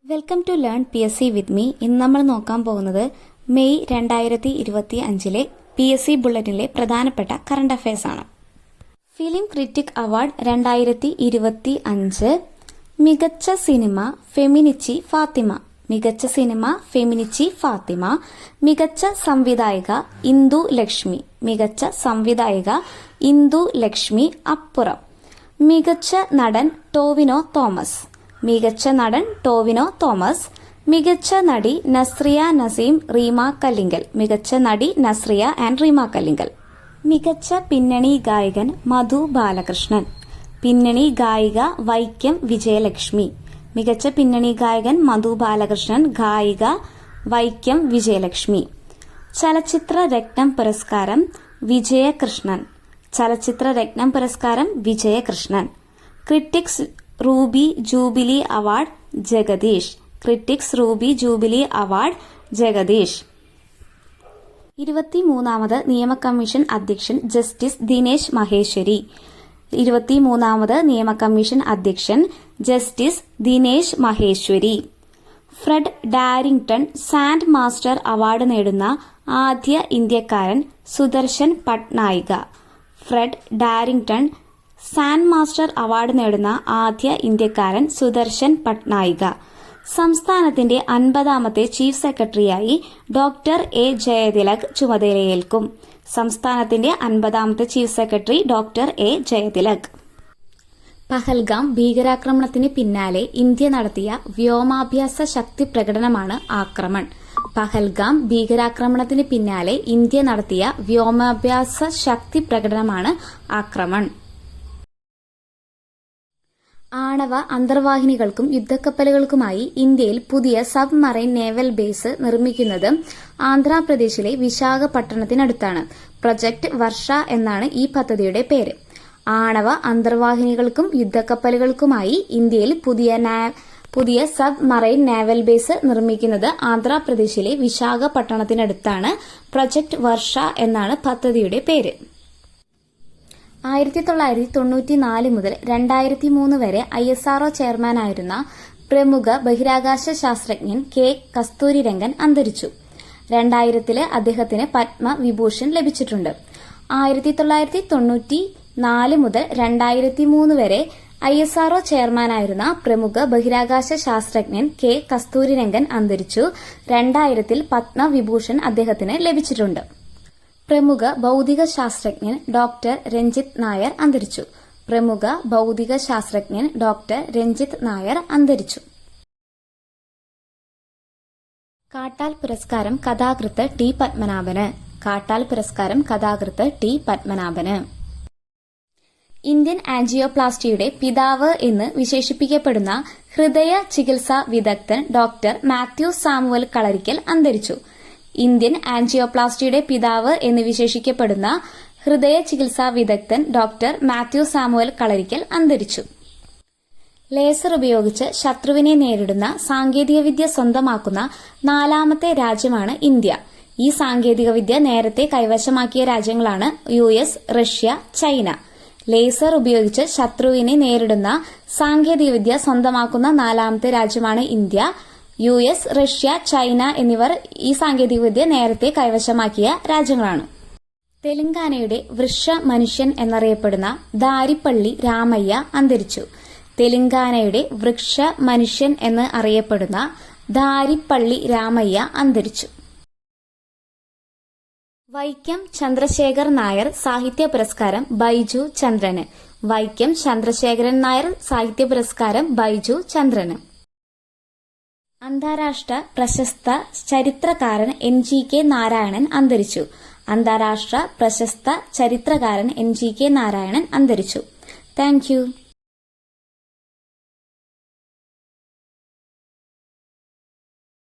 Welcome to learn PSC with me. ഇന്ന് നമ്മൾ നോക്കാൻ പോകുന്നത് മെയ് 2025 PSC ബുള്ളറ്റിനിലെ പ്രധാനപ്പെട്ട കറണ്ട് അഫയേഴ്സ് ആണ്. ഫിലിം ക്രിറ്റിക് അവാർഡ് 2025 മികച്ച സിനിമ ഫെമിനിച്ചി ഫാത്തിമ, മികച്ച സിനിമ ഫെമിനിച്ചി ഫാത്തിമ. മികച്ച സംവിധായിക ഇന്ദു ലക്ഷ്മി, മികച്ച സംവിധായിക ഇന്ദു ലക്ഷ്മി അപ്പുറം. മികച്ച നടൻ ടോവിനോ തോമസ്, മികച്ച നടൻ ടോവിനോ തോമസ്. മികച്ച നടി നസ്രിയ നസീം റീമ കല്ലിങ്കൽ, മികച്ച നടി നസ്രിയ ആൻഡ് റീമ കല്ലിങ്കൽ. മികച്ച പിന്നണി ഗായകൻ മധു ബാലകൃഷ്ണൻ, പിന്നണി ഗായിക വൈക്കം വിജയലക്ഷ്മി. മികച്ച പിന്നണി ഗായകൻ മധു ബാലകൃഷ്ണൻ, ഗായിക വൈക്കം വിജയലക്ഷ്മി. ചലച്ചിത്ര രത്നം പുരസ്കാരം വിജയകൃഷ്ണൻ, ചലച്ചിത്ര രത്നം പുരസ്കാരം Vijayakrishnan. Critics ruby jubilee award Jagadish, critics ruby jubilee award Jagadish. 23ാമത് നിയമ കമ്മീഷൻ അധ്യക്ഷൻ ജസ്റ്റിസ് ദിനേശ് മഹേശ്വരി, 23ാമത് നിയമ കമ്മീഷൻ അധ്യക്ഷൻ justice Dinesh Maheshwari. Fred Darrington sand master award നേടുന്ന ആദ്യ ഇന്ത്യക്കാരൻ Sudarshan Patnaik. Fred Darrington sand master award നേടുന്ന ആദ്യ ഇന്ത്യക്കാരൻ സുദർശൻ പട്നായിക. സംസ്ഥാനത്തിന്റെ 50ാമത്തെ ചീഫ് സെക്രട്ടറിയായി ഡോക്ടർ എ ജയതിലക് ചുമതലയേൽക്കും. സംസ്ഥാനത്തിന്റെ 50ാമത്തെ chief secretary doctor A Jayathilak. Pahalgam ഭീകരാക്രമണത്തിന് പിന്നാലെ ഇന്ത്യ നടത്തിയ വ്യോമാഭ്യാസ ശക്തി പ്രകടനമാണ് ആക്രമൺ. പഹൽഗാം ഭീകരാക്രമണത്തിന് പിന്നാലെ ഇന്ത്യ നടത്തിയ വ്യോമാഭ്യാസ ശക്തി പ്രകടനമാണ് ആക്രമൺ. ആണവ അന്തർവാഹിനികൾക്കും യുദ്ധക്കപ്പലുകൾക്കുമായി ഇന്ത്യയിൽ പുതിയ സബ്മറൈൻ നേവൽ ബേസ് നിർമ്മിക്കുന്നത് ആന്ധ്രാപ്രദേശിലെ വിശാഖപട്ടണത്തിനടുത്താണ്. പ്രൊജക്ട് വർഷ എന്നാണ് ഈ പദ്ധതിയുടെ പേര്. ആണവ അന്തർവാഹിനികൾക്കും യുദ്ധക്കപ്പലുകൾക്കുമായി ഇന്ത്യയിൽ പുതിയ സബ്മറൈൻ നേവൽ ബേസ് നിർമ്മിക്കുന്നത് ആന്ധ്രാപ്രദേശിലെ വിശാഖപട്ടണത്തിനടുത്താണ്. പ്രൊജക്ട് വർഷ എന്നാണ് പദ്ധതിയുടെ പേര്. 1994 മുതൽ 2003 വരെ ISRO ചെയർമാനായിരുന്ന പ്രമുഖ ബഹിരാകാശ ശാസ്ത്രജ്ഞൻ K. കസ്തൂരിരംഗൻ അന്തരിച്ചു. 2000 അദ്ദേഹത്തിന് പത്മവിഭൂഷൺ ലഭിച്ചിട്ടുണ്ട്. 1994 മുതൽ 2003 വരെ ISRO ചെയർമാനായിരുന്ന പ്രമുഖ ബഹിരാകാശ ശാസ്ത്രജ്ഞൻ K. കസ്തൂരിരംഗൻ അന്തരിച്ചു. 2000 പത്മവിഭൂഷൺ അദ്ദേഹത്തിന് ലഭിച്ചിട്ടുണ്ട്. പ്രമുഖ ഭൗതിക ശാസ്ത്രജ്ഞൻ ഡോക്ടർ രഞ്ജിത്ത് നായർ അന്തരിച്ചു. പ്രമുഖ ഭൗതിക ശാസ്ത്രജ്ഞൻ ഡോക്ടർ രഞ്ജിത്ത് നായർ അന്തരിച്ചു. കാട്ടാൽ പുരസ്കാരം കഥാകൃത്ത് ടി പത്മനാഭന്, കാട്ടാൽ പുരസ്കാരം കഥാകൃത്ത് ടി പത്മനാഭന്. ഇന്ത്യൻ ആൻജിയോപ്ലാസ്റ്റിയുടെ പിതാവ് എന്ന് വിശേഷിപ്പിക്കപ്പെടുന്ന ഹൃദയ ചികിത്സാ വിദഗ്ധൻ ഡോക്ടർ മാത്യു സാമുവൽ കളരിക്കൽ അന്തരിച്ചു. ഇന്ത്യൻ ആൻജിയോപ്ലാസ്റ്റിയുടെ പിതാവ് എന്ന് വിശേഷിക്കപ്പെടുന്ന ഹൃദയ ചികിത്സാ വിദഗ്ധൻ ഡോക്ടർ മാത്യു സാമുവൽ കളരിക്കൽ അന്തരിച്ചു. ലേസർ ഉപയോഗിച്ച് ശത്രുവിനെ നേരിടുന്ന സാങ്കേതികവിദ്യ സ്വന്തമാക്കുന്ന 4ാമത്തെ രാജ്യമാണ് ഇന്ത്യ. ഈ സാങ്കേതികവിദ്യ നേരത്തെ കൈവശമാക്കിയ രാജ്യങ്ങളാണ് US, റഷ്യ, ചൈന. ലേസർ ഉപയോഗിച്ച് ശത്രുവിനെ നേരിടുന്ന സാങ്കേതികവിദ്യ സ്വന്തമാക്കുന്ന 4ാമത്തെ രാജ്യമാണ് ഇന്ത്യ. US, റഷ്യ, ചൈന എന്നിവർ ഈ സാങ്കേതികവിദ്യ നേരത്തെ കൈവശമാക്കിയ രാജ്യങ്ങളാണ്. തെലങ്കാനയുടെ വൃക്ഷ മനുഷ്യൻ എന്നറിയപ്പെടുന്ന ദാരിപ്പള്ളി രാമയ്യ അന്തരിച്ചു. തെലങ്കാനയുടെ വൃക്ഷ മനുഷ്യൻ എന്ന് അറിയപ്പെടുന്ന ദാരിപ്പള്ളി രാമയ്യ അന്തരിച്ചു. വൈക്കം ചന്ദ്രശേഖർ നായർ സാഹിത്യ പുരസ്കാരം ബൈജു ചന്ദ്രന്, വൈക്കം ചന്ദ്രശേഖരൻ നായർ സാഹിത്യ പുരസ്കാരം ബൈജു ചന്ദ്രന്. അന്താരാഷ്ട്ര പ്രശസ്ത ചരിത്രകാരൻ NGK നാരായണൻ അന്തരിച്ചു. അന്താരാഷ്ട്ര പ്രശസ്ത ചരിത്രകാരൻ NGK നാരായണൻ അന്തരിച്ചു. Thank you.